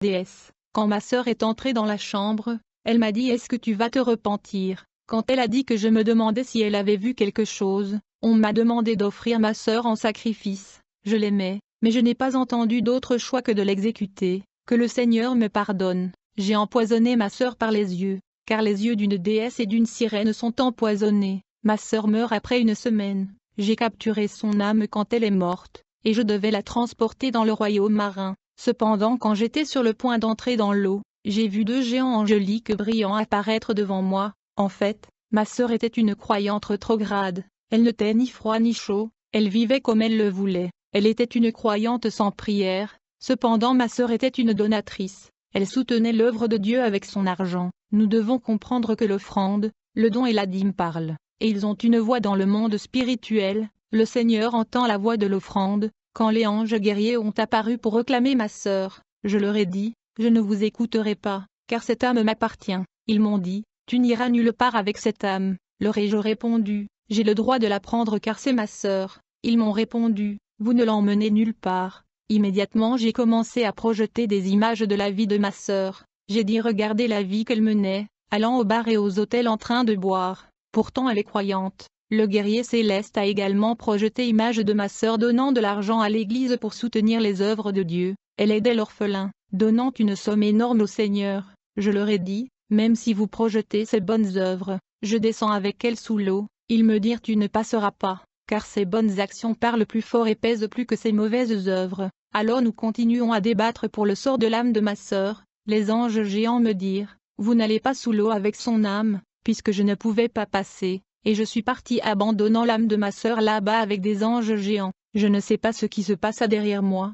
déesse. Quand ma sœur est entrée dans la chambre, elle m'a dit: est-ce que tu vas te repentir? Quand elle a dit que je me demandais si elle avait vu quelque chose, on m'a demandé d'offrir ma sœur en sacrifice. Je l'aimais, mais je n'ai pas entendu d'autre choix que de l'exécuter. Que le Seigneur me pardonne. J'ai empoisonné ma sœur par les yeux, car les yeux d'une déesse et d'une sirène sont empoisonnés. Ma sœur meurt après une semaine. J'ai capturé son âme quand elle est morte, et je devais la transporter dans le royaume marin. Cependant, quand j'étais sur le point d'entrer dans l'eau, j'ai vu deux géants angéliques brillants apparaître devant moi. En fait, ma sœur était une croyante rétrograde. Elle n'était ni froid ni chaud, elle vivait comme elle le voulait. Elle était une croyante sans prière. Cependant, ma sœur était une donatrice. Elle soutenait l'œuvre de Dieu avec son argent. Nous devons comprendre que l'offrande, le don et la dîme parlent, et ils ont une voix dans le monde spirituel. Le Seigneur entend la voix de l'offrande. Quand les anges guerriers ont apparu pour réclamer ma sœur, je leur ai dit: je ne vous écouterai pas, car cette âme m'appartient. Ils m'ont dit: tu n'iras nulle part avec cette âme. Leur ai-je répondu: j'ai le droit de la prendre car c'est ma sœur. Ils m'ont répondu: vous ne l'emmenez nulle part. Immédiatement j'ai commencé à projeter des images de la vie de ma sœur. J'ai dit: regardez la vie qu'elle menait, allant aux bars et aux hôtels en train de boire. Pourtant elle est croyante. Le guerrier céleste a également projeté image de ma sœur donnant de l'argent à l'église pour soutenir les œuvres de Dieu. Elle aidait l'orphelin, donnant une somme énorme au Seigneur. Je leur ai dit: même si vous projetez ces bonnes œuvres, je descends avec elle sous l'eau. Ils me dirent: tu ne passeras pas, car ces bonnes actions parlent plus fort et pèsent plus que ces mauvaises œuvres. Alors nous continuons à débattre pour le sort de l'âme de ma sœur. Les anges géants me dirent: vous n'allez pas sous l'eau avec son âme, puisque je ne pouvais pas passer, et je suis parti abandonnant l'âme de ma sœur là-bas avec des anges géants. Je ne sais pas ce qui se passa derrière moi,